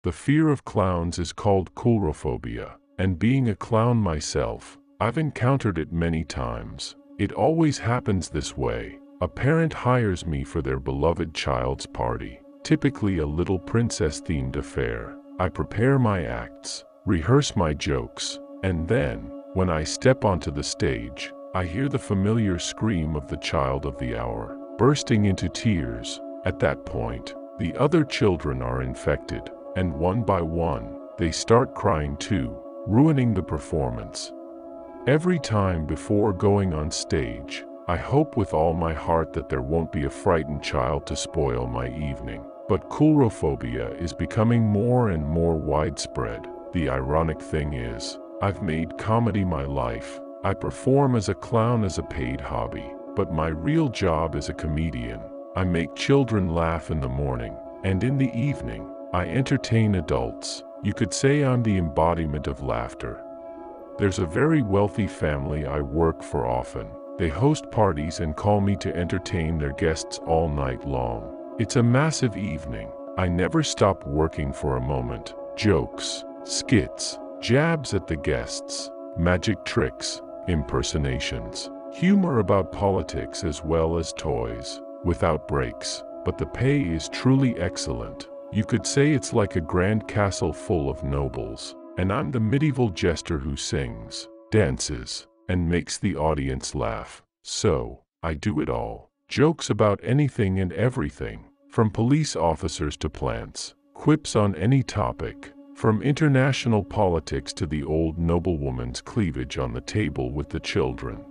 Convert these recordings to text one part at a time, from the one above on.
The fear of clowns is called coulrophobia, and being a clown myself, I've encountered it many times. It always happens this way. A parent hires me for their beloved child's party, typically a little princess-themed affair. I prepare my acts, rehearse my jokes, and then, when I step onto the stage, I hear the familiar scream of the child of the hour, bursting into tears. At that point, the other children are infected, and one by one, they start crying too, ruining the performance. Every time before going on stage, I hope with all my heart that there won't be a frightened child to spoil my evening. But coulrophobia is becoming more and more widespread. The ironic thing is, I've made comedy my life. I perform as a clown as a paid hobby, but my real job is a comedian. I make children laugh in the morning, and in the evening, I entertain adults. You could say I'm the embodiment of laughter. There's a very wealthy family I work for often. They host parties and call me to entertain their guests all night long. It's a massive evening. I never stop working for a moment. Jokes, skits, jabs at the guests, magic tricks, impersonations, humor about politics as well as toys, without breaks. But the pay is truly excellent. You could say it's like a grand castle full of nobles, and I'm the medieval jester who sings, dances, and makes the audience laugh. So, I do it all. Jokes about anything and everything, from police officers to plants, quips on any topic, from international politics to the old noblewoman's cleavage on the table with the children.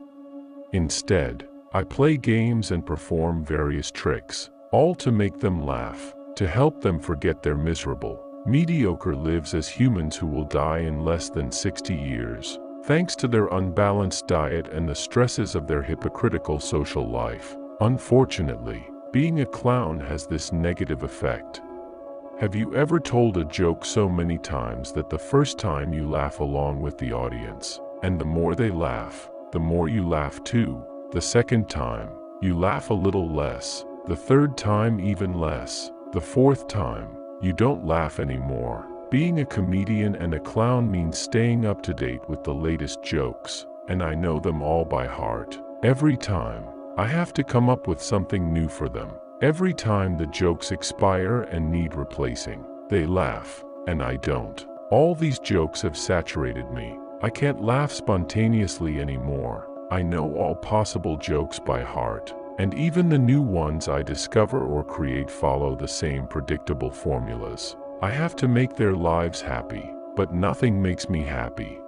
Instead, I play games and perform various tricks, all to make them laugh, to help them forget their miserable, mediocre lives as humans who will die in less than 60 years, thanks to their unbalanced diet and the stresses of their hypocritical social life. Unfortunately, being a clown has this negative effect. Have you ever told a joke so many times that the first time you laugh along with the audience, and the more they laugh, the more you laugh too? The second time, you laugh a little less, the third time even less, the fourth time, you don't laugh anymore. Being a comedian and a clown means staying up to date with the latest jokes, and I know them all by heart. Every time, I have to come up with something new for them. Every time the jokes expire and need replacing, they laugh, and I don't. All these jokes have saturated me. I can't laugh spontaneously anymore. I know all possible jokes by heart, and even the new ones I discover or create follow the same predictable formulas. I have to make their lives happy, but nothing makes me happy.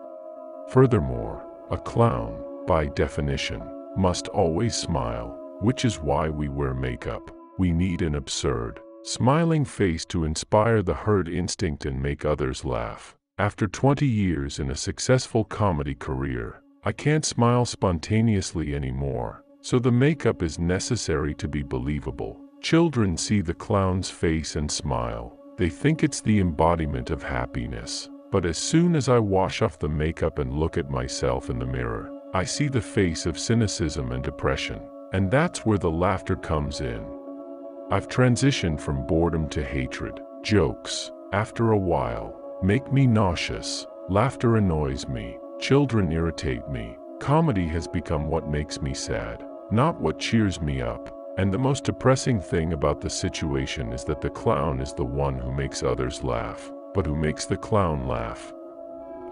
Furthermore, a clown, by definition, must always smile, which is why we wear makeup. We need an absurd, smiling face to inspire the herd instinct and make others laugh. After 20 years in a successful comedy career, I can't smile spontaneously anymore, so the makeup is necessary to be believable. Children see the clown's face and smile. They think it's the embodiment of happiness. But as soon as I wash off the makeup and look at myself in the mirror, I see the face of cynicism and depression, and that's where the laughter comes in. I've transitioned from boredom to hatred. Jokes, after a while, make me nauseous. Laughter annoys me. Children irritate me. Comedy has become what makes me sad, not what cheers me up. And the most depressing thing about the situation is that the clown is the one who makes others laugh, but who makes the clown laugh.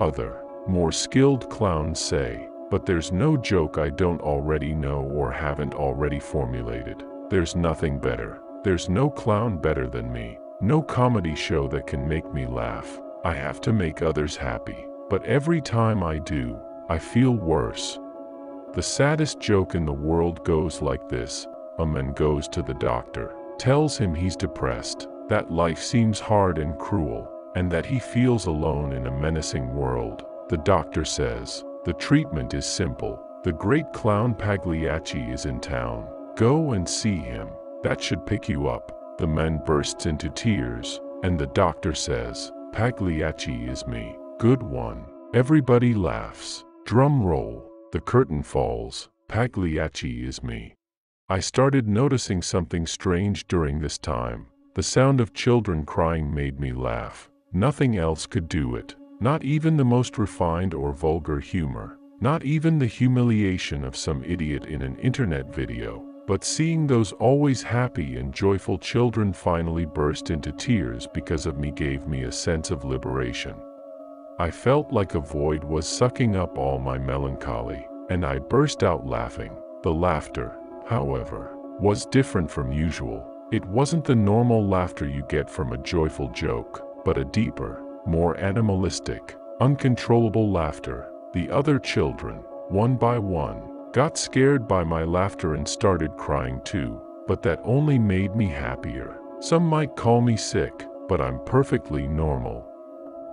Other, more skilled clowns say, but there's no joke I don't already know or haven't already formulated. There's nothing better. There's no clown better than me. No comedy show that can make me laugh. I have to make others happy. But every time I do, I feel worse. The saddest joke in the world goes like this. A man goes to the doctor, tells him he's depressed, that life seems hard and cruel, and that he feels alone in a menacing world. The doctor says, the treatment is simple. The great clown Pagliacci is in town. Go and see him. That should pick you up. The man bursts into tears, and the doctor says, Pagliacci is me. Good one. Everybody laughs. Drum roll. The curtain falls. Pagliacci is me. I started noticing something strange during this time. The sound of children crying made me laugh. Nothing else could do it. Not even the most refined or vulgar humor. Not even the humiliation of some idiot in an internet video. But seeing those always happy and joyful children finally burst into tears because of me gave me a sense of liberation. I felt like a void was sucking up all my melancholy, and I burst out laughing. The laughter, however, was different from usual. It wasn't the normal laughter you get from a joyful joke, but a deeper, more animalistic, uncontrollable laughter. The other children, one by one, got scared by my laughter and started crying too, but that only made me happier. Some might call me sick, but I'm perfectly normal.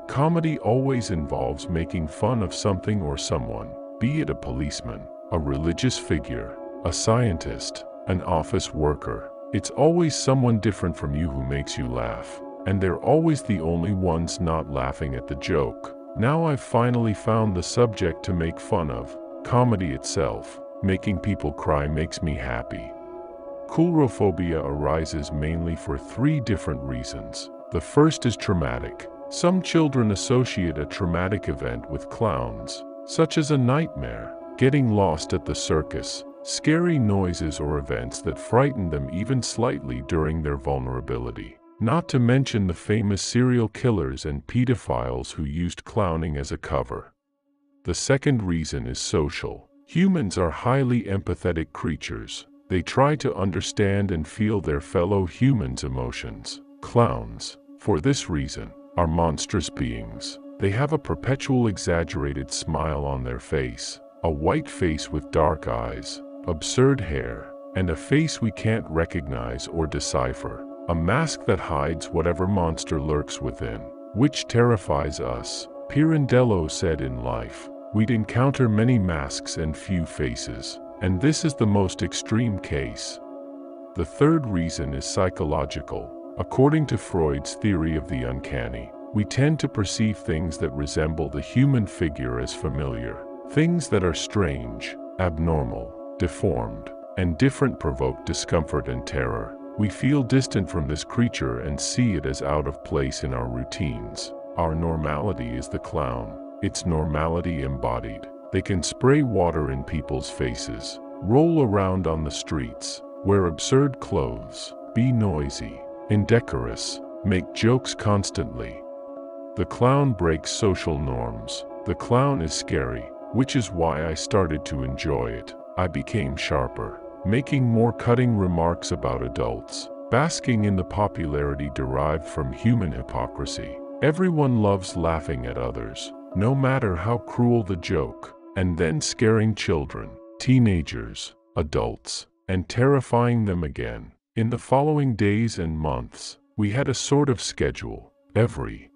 Comedy always involves making fun of something or someone, be it a policeman, a religious figure, a scientist, an office worker. It's always someone different from you who makes you laugh, and they're always the only ones not laughing at the joke. Now I've finally found the subject to make fun of. Comedy itself, making people cry, makes me happy. Coulrophobia arises mainly for 3 different reasons. The first is traumatic. Some children associate a traumatic event with clowns, such as a nightmare, getting lost at the circus, scary noises or events that frighten them even slightly during their vulnerability. Not to mention the famous serial killers and pedophiles who used clowning as a cover. The second reason is social. Humans are highly empathetic creatures. They try to understand and feel their fellow humans' emotions. Clowns, for this reason, are monstrous beings. They have a perpetual exaggerated smile on their face, a white face with dark eyes, absurd hair, and a face we can't recognize or decipher. A mask that hides whatever monster lurks within, which terrifies us. Pirandello said in life, we'd encounter many masks and few faces, and this is the most extreme case. The third reason is psychological. According to Freud's theory of the uncanny, we tend to perceive things that resemble the human figure as familiar. Things that are strange, abnormal, deformed, and different provoke discomfort and terror. We feel distant from this creature and see it as out of place in our routines. Our normality is the clown. It's normality embodied. They can spray water in people's faces, roll around on the streets, wear absurd clothes, be noisy, indecorous, make jokes constantly. The clown breaks social norms. The clown is scary, which is why I started to enjoy it. I became sharper, making more cutting remarks about adults, basking in the popularity derived from human hypocrisy. Everyone loves laughing at others, no matter how cruel the joke, and then scaring children, teenagers, adults, and terrifying them again. In the following days and months, we had a sort of schedule. Every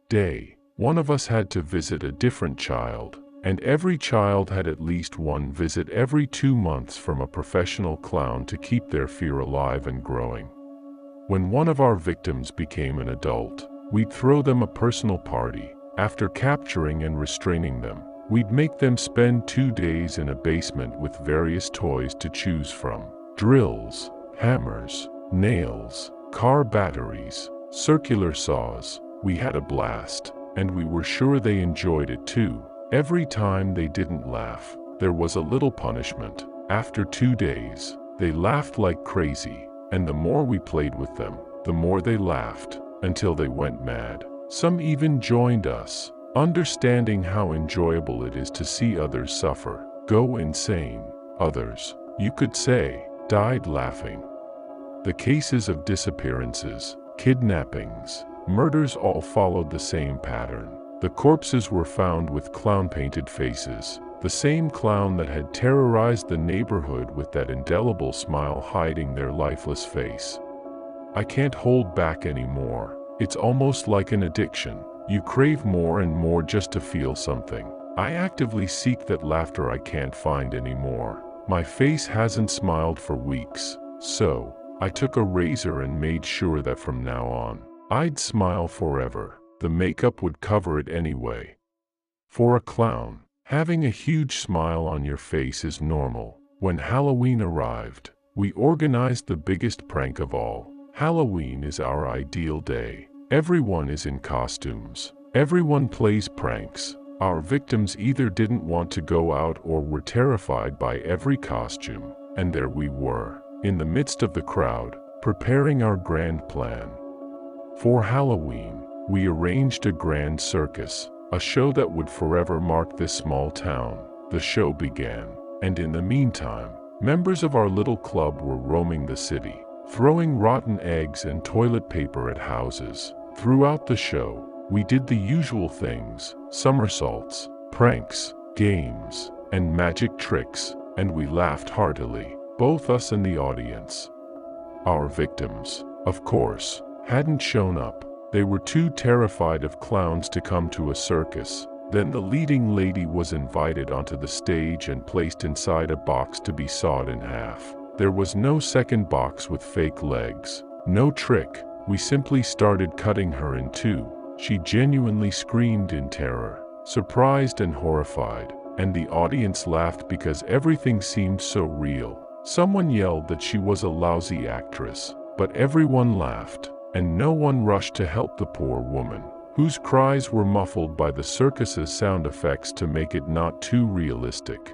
day, one of us had to visit a different child, and every child had at least one visit every 2 months from a professional clown to keep their fear alive and growing. When one of our victims became an adult, we'd throw them a personal party. After capturing and restraining them, we'd make them spend 2 days in a basement with various toys to choose from. Drills, hammers, nails, car batteries, circular saws. We had a blast, and we were sure they enjoyed it too. Every time they didn't laugh, there was a little punishment. After 2 days, they laughed like crazy, and the more we played with them, the more they laughed, until they went mad. Some even joined us, understanding how enjoyable it is to see others suffer, go insane. Others, you could say, died laughing. The cases of disappearances, kidnappings, murders all followed the same pattern. The corpses were found with clown-painted faces, the same clown that had terrorized the neighborhood with that indelible smile hiding their lifeless face. I can't hold back anymore. It's almost like an addiction. You crave more and more just to feel something. I actively seek that laughter I can't find anymore. My face hasn't smiled for weeks, so I took a razor and made sure that from now on, I'd smile forever. The makeup would cover it anyway. For a clown, having a huge smile on your face is normal. When Halloween arrived, we organized the biggest prank of all. Halloween is our ideal day. Everyone is in costumes. Everyone plays pranks. Our victims either didn't want to go out or were terrified by every costume. And there we were, in the midst of the crowd, preparing our grand plan. For Halloween, we arranged a grand circus, a show that would forever mark this small town. The show began, and in the meantime, members of our little club were roaming the city, throwing rotten eggs and toilet paper at houses. Throughout the show, we did the usual things: somersaults, pranks, games, and magic tricks, and we laughed heartily, both us and the audience. Our victims, of course, hadn't shown up. They were too terrified of clowns to come to a circus. Then the leading lady was invited onto the stage and placed inside a box to be sawed in half. There was no second box with fake legs. No trick. We simply started cutting her in two. She genuinely screamed in terror, surprised and horrified, and the audience laughed because everything seemed so real. Someone yelled that she was a lousy actress, but everyone laughed, and no one rushed to help the poor woman, whose cries were muffled by the circus's sound effects to make it not too realistic.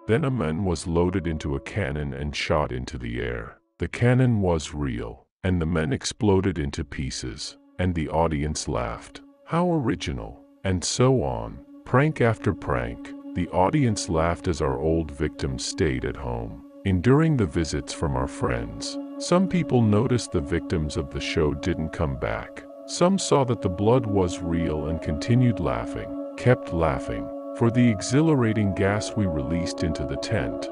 Then a man was loaded into a cannon and shot into the air. The cannon was real, and the men exploded into pieces, and the audience laughed. How original! And so on, prank after prank. The audience laughed as our old victims stayed at home, enduring the visits from our friends. Some people noticed the victims of the show didn't come back. Some saw that the blood was real and continued laughing, kept laughing, for the exhilarating gas we released into the tent.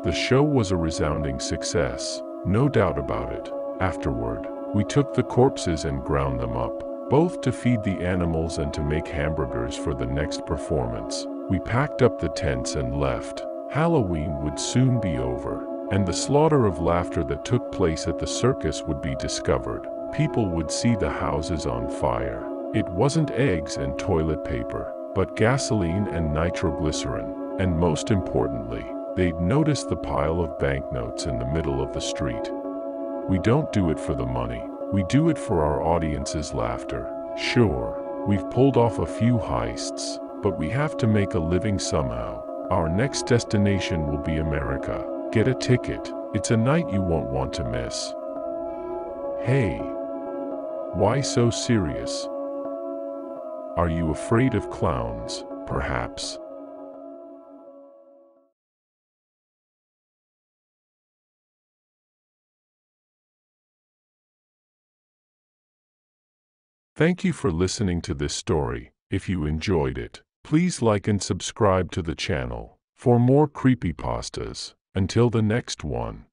The show was a resounding success, no doubt about it. Afterward, we took the corpses and ground them up, both to feed the animals and to make hamburgers for the next performance. We packed up the tents and left. Halloween would soon be over, and the slaughter of laughter that took place at the circus would be discovered. People would see the houses on fire. It wasn't eggs and toilet paper, but gasoline and nitroglycerin. And most importantly, they'd notice the pile of banknotes in the middle of the street. We don't do it for the money. We do it for our audience's laughter. Sure, we've pulled off a few heists, but we have to make a living somehow. Our next destination will be America. Get a ticket. It's a night you won't want to miss. Hey, why so serious? Are you afraid of clowns, perhaps? Thank you for listening to this story. If you enjoyed it, please like and subscribe to the channel for more creepypastas. Until the next one.